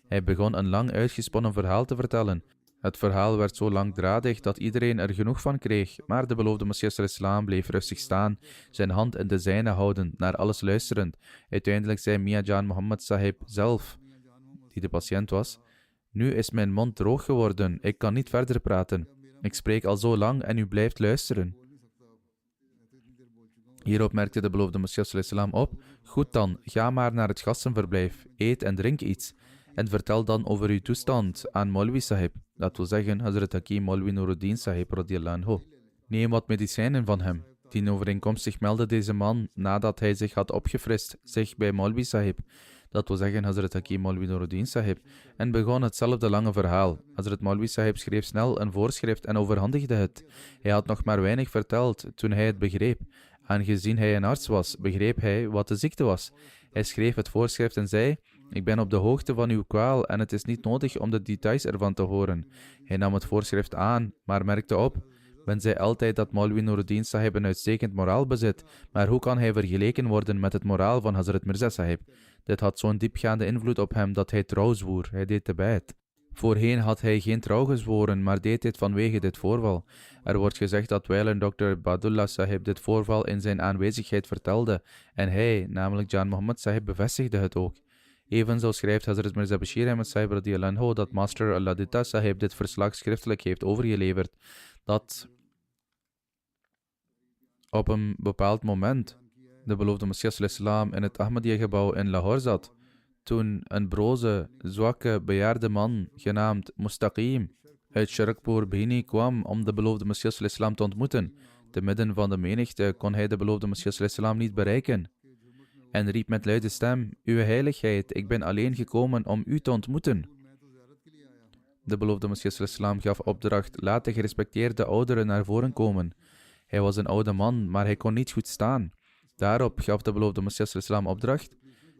Hij begon een lang uitgesponnen verhaal te vertellen. Het verhaal werd zo langdradig dat iedereen er genoeg van kreeg, maar de beloofde Messias Islam bleef rustig staan, zijn hand in de zijne houdend, naar alles luisterend. Uiteindelijk zei Miajan Mohammed Sahib zelf, die de patiënt was, nu is mijn mond droog geworden, ik kan niet verder praten. Ik spreek al zo lang en u blijft luisteren. Hierop merkte de beloofde Messias Islam op, goed dan, ga maar naar het gastenverblijf, eet en drink iets. En vertel dan over uw toestand aan Maulvi Sahib, dat wil zeggen Hazrat Hakim Maulvi Nuruddin Sahib radiyallahu anhu. Neem wat medicijnen van hem. Dienovereenkomstig meldde deze man, nadat hij zich had opgefrist, zich bij Maulvi Sahib, dat wil zeggen Hazrat Hakim Maulvi Nuruddin Sahib, en begon hetzelfde lange verhaal. Hazrat Maulvi Sahib schreef snel een voorschrift en overhandigde het. Hij had nog maar weinig verteld toen hij het begreep. Aangezien hij een arts was, begreep hij wat de ziekte was. Hij schreef het voorschrift en zei, ik ben op de hoogte van uw kwaal en het is niet nodig om de details ervan te horen. Hij nam het voorschrift aan, maar merkte op, men zei altijd dat Maulvi Nuruddin Sahib een uitstekend moraal bezit, maar hoe kan hij vergeleken worden met het moraal van Hazrat Mirza Sahib? Dit had zo'n diepgaande invloed op hem dat hij trouw zwoer, hij deed de beit. Voorheen had hij geen trouw gezworen, maar deed dit vanwege dit voorval. Er wordt gezegd dat wijlen Dr. Badullah Sahib dit voorval in zijn aanwezigheid vertelde, en hij, namelijk Jan Mohammed Sahib, bevestigde het ook. Evenzo schrijft Hazrat Mirza Bashir Ahmad Sahib radiyallahu anhu dat Master Alladita Sahib dit verslag schriftelijk heeft overgeleverd, dat op een bepaald moment de beloofde Messias Islam in het Ahmadiyya-gebouw in Lahore zat, toen een broze, zwakke, bejaarde man, genaamd Mustaqim, uit Sharqpur Bhini kwam om de beloofde Messias Islam te ontmoeten. Te midden van de menigte kon hij de beloofde Messias Islam niet bereiken en riep met luide stem, uw heiligheid, ik ben alleen gekomen om u te ontmoeten. De beloofde Messias Islam gaf opdracht, laat de gerespecteerde ouderen naar voren komen. Hij was een oude man, maar hij kon niet goed staan. Daarop gaf de beloofde Messias Islam opdracht,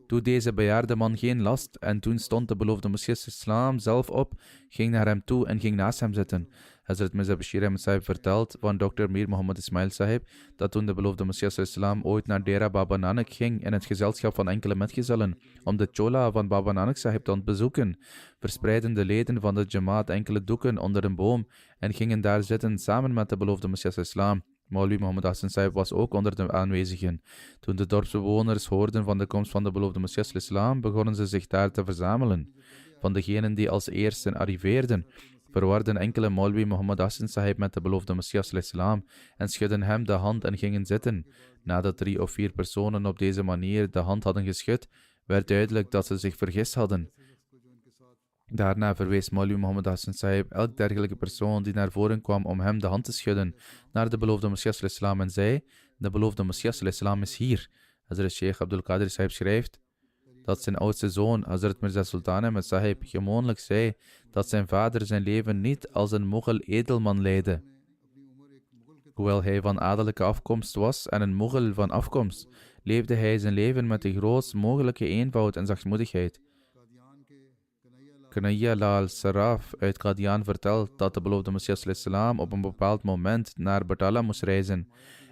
doe deze bejaarde man geen last, en toen stond de beloofde Messias Islam zelf op, ging naar hem toe en ging naast hem zitten. Hazrat Mirza Bashir Ahmad Sahib vertelt van Dr. Mir Muhammad Ismail Sahib dat toen de beloofde Messias Islam ooit naar Dera Baba Nanak ging in het gezelschap van enkele metgezellen om de chola van Baba Nanak Sahib te bezoeken, verspreidden de leden van de Jamaat enkele doeken onder een boom en gingen daar zitten samen met de beloofde Messias Islam. Maulwi Muhammad Hassan Sahib was ook onder de aanwezigen. Toen de dorpsbewoners hoorden van de komst van de beloofde Messias islam, begonnen ze zich daar te verzamelen. Van degenen die als eersten arriveerden, verwarden enkele Maulwi Muhammad Hassan Sahib met de beloofde Messias islam en schudden hem de hand en gingen zitten. Nadat 3 of 4 personen op deze manier de hand hadden geschud, werd duidelijk dat ze zich vergist hadden. Daarna verwees Maulwi Muhammad Hassan Sahib elk dergelijke persoon die naar voren kwam om hem de hand te schudden naar de beloofde Messias islam en zei: de beloofde Messias islam is hier. Hazrat Sheikh Abdul Qadir Sahib schrijft dat zijn oudste zoon, Hazrat Mirza Sultan Ahmed Sahib, gewoonlijk zei dat zijn vader zijn leven niet als een Mughal edelman leidde. Hoewel hij van adellijke afkomst was en een Mughal van afkomst, leefde hij zijn leven met de grootst mogelijke eenvoud en zachtmoedigheid. Kanhaiya Lal Saraf uit Qadian vertelt dat de beloofde Messias islam op een bepaald moment naar Batala moest reizen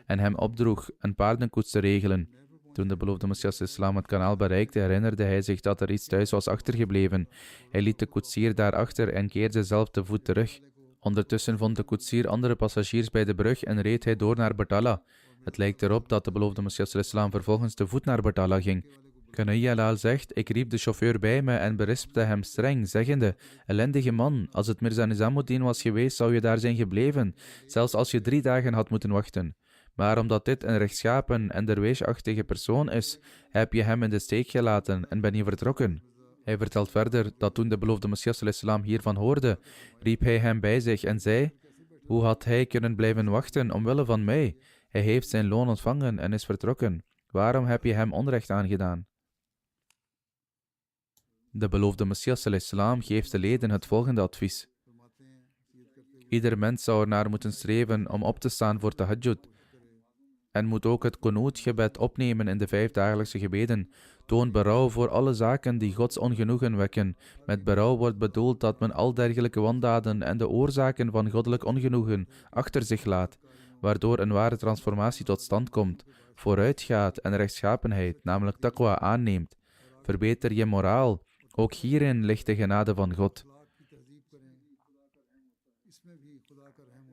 en hem opdroeg een paardenkoets te regelen. Toen de beloofde Messias islam het kanaal bereikte, herinnerde hij zich dat er iets thuis was achtergebleven. Hij liet de koetsier daarachter en keerde zelf te voet terug. Ondertussen vond de koetsier andere passagiers bij de brug en reed hij door naar Batala. Het lijkt erop dat de beloofde Messias islam vervolgens te voet naar Batala ging. Kanhaiya Lal zegt: ik riep de chauffeur bij me en berispte hem streng, zeggende: ellendige man, als het Mirza Nizamuddin was geweest, zou je daar zijn gebleven, zelfs als je 3 dagen had moeten wachten. Maar omdat dit een rechtschapen en derweesachtige persoon is, heb je hem in de steek gelaten en ben je vertrokken. Hij vertelt verder dat toen de beloofde Messias islam hiervan hoorde, riep hij hem bij zich en zei: hoe had hij kunnen blijven wachten omwille van mij? Hij heeft zijn loon ontvangen en is vertrokken. Waarom heb je hem onrecht aangedaan? De beloofde Messias islam geeft de leden het volgende advies. Ieder mens zou ernaar moeten streven om op te staan voor tahajjud en moet ook het qunut-gebed opnemen in de 5 dagelijkse gebeden. Toon berouw voor alle zaken die Gods ongenoegen wekken. Met berouw wordt bedoeld dat men al dergelijke wandaden en de oorzaken van goddelijk ongenoegen achter zich laat, waardoor een ware transformatie tot stand komt, vooruitgaat en rechtschapenheid, namelijk taqwa, aanneemt. Verbeter je moraal. Ook hierin ligt de genade van God.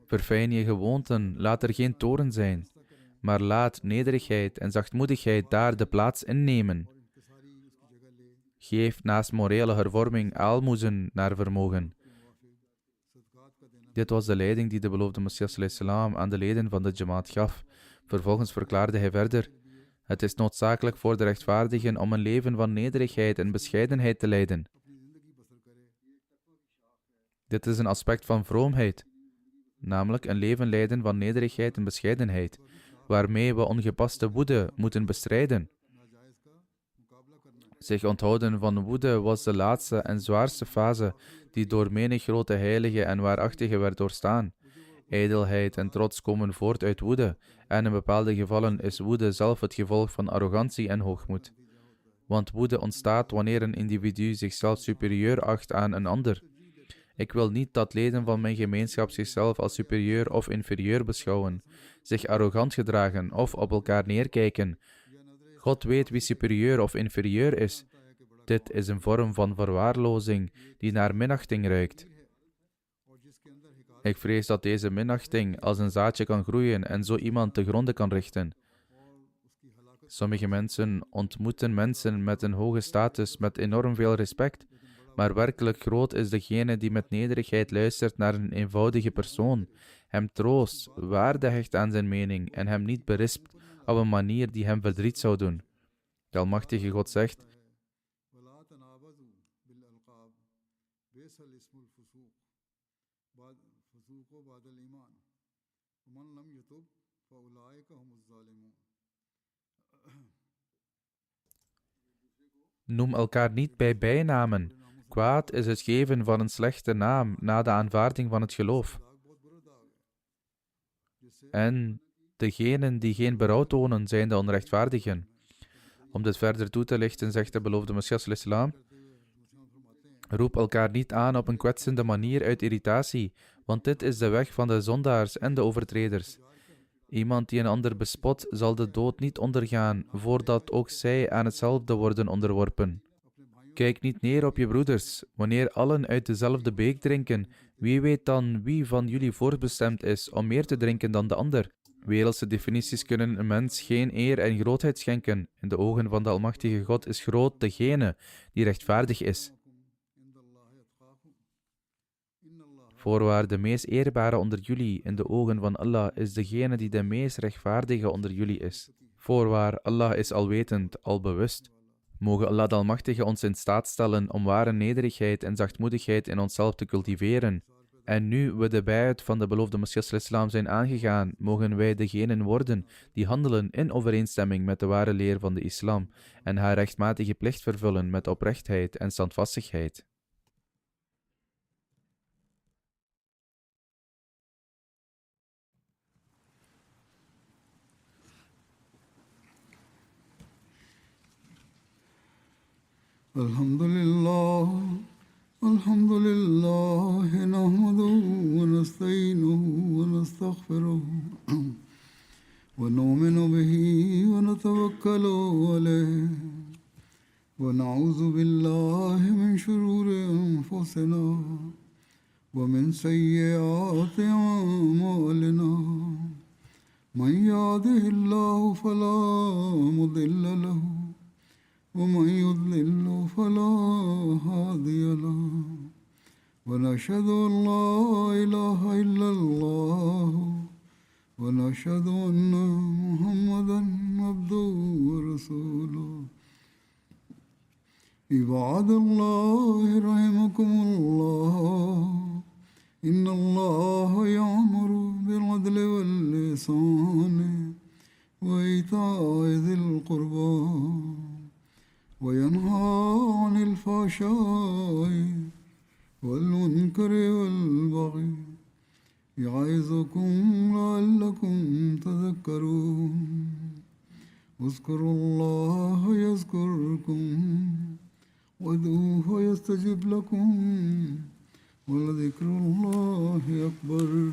Verfijn je gewoonten, laat er geen toorn zijn, maar laat nederigheid en zachtmoedigheid daar de plaats innemen. Geef naast morele hervorming aalmoezen naar vermogen. Dit was de leiding die de beloofde Messias islam aan de leden van de Jamaat gaf. Vervolgens verklaarde hij verder: het is noodzakelijk voor de rechtvaardigen om een leven van nederigheid en bescheidenheid te leiden. Dit is een aspect van vroomheid, namelijk een leven leiden van nederigheid en bescheidenheid, waarmee we ongepaste woede moeten bestrijden. Zich onthouden van woede was de laatste en zwaarste fase die door menig grote heilige en waarachtige werd doorstaan. Ijdelheid en trots komen voort uit woede, en in bepaalde gevallen is woede zelf het gevolg van arrogantie en hoogmoed. Want woede ontstaat wanneer een individu zichzelf superieur acht aan een ander. Ik wil niet dat leden van mijn gemeenschap zichzelf als superieur of inferieur beschouwen, zich arrogant gedragen of op elkaar neerkijken. God weet wie superieur of inferieur is. Dit is een vorm van verwaarlozing die naar minachting ruikt. Ik vrees dat deze minachting als een zaadje kan groeien en zo iemand te gronde kan richten. Sommige mensen ontmoeten mensen met een hoge status met enorm veel respect, maar werkelijk groot is degene die met nederigheid luistert naar een eenvoudige persoon, hem troost, waarde hecht aan zijn mening en hem niet berispt op een manier die hem verdriet zou doen. De Almachtige God zegt: noem elkaar niet bij bijnamen. Kwaad is het geven van een slechte naam na de aanvaarding van het geloof. En degenen die geen berouw tonen, zijn de onrechtvaardigen. Om dit verder toe te lichten, zegt de beloofde Messias islam: roep elkaar niet aan op een kwetsende manier uit irritatie, want dit is de weg van de zondaars en de overtreders. Iemand die een ander bespot, zal de dood niet ondergaan, voordat ook zij aan hetzelfde worden onderworpen. Kijk niet neer op je broeders. Wanneer allen uit dezelfde beek drinken, wie weet dan wie van jullie voorbestemd is om meer te drinken dan de ander? Wereldse definities kunnen een mens geen eer en grootheid schenken. In de ogen van de Almachtige God is groot degene die rechtvaardig is. Voorwaar, de meest eerbare onder jullie in de ogen van Allah is degene die de meest rechtvaardige onder jullie is. Voorwaar, Allah is alwetend, albewust. Mogen Allah de Almachtige ons in staat stellen om ware nederigheid en zachtmoedigheid in onszelf te cultiveren. En nu we de bijt van de beloofde Messias al-Islam zijn aangegaan, mogen wij degenen worden die handelen in overeenstemming met de ware leer van de islam en haar rechtmatige plicht vervullen met oprechtheid en standvastigheid. الحمد لله نحمده ونستعينه ونستغفره ونؤمن به ونتوكل عليه ونعوذ بالله من شرور أنفسنا ومن سيئات أعمالنا من يهده الله فلا مضل له ومن يضلل فلا هادي له ونشهد أن لا إله إلا الله ونشهد أن محمدا عبده ورسوله عباد الله رحمكم الله إن الله يأمر بالعدل والإحسان وإيتاء ذي القربى وينهى عن الفحشاء والمنكر والبغي يعظكم لعلكم تذكرون اذكروا الله يذكركم وادعوه يستجب لكم ولذكر الله أكبر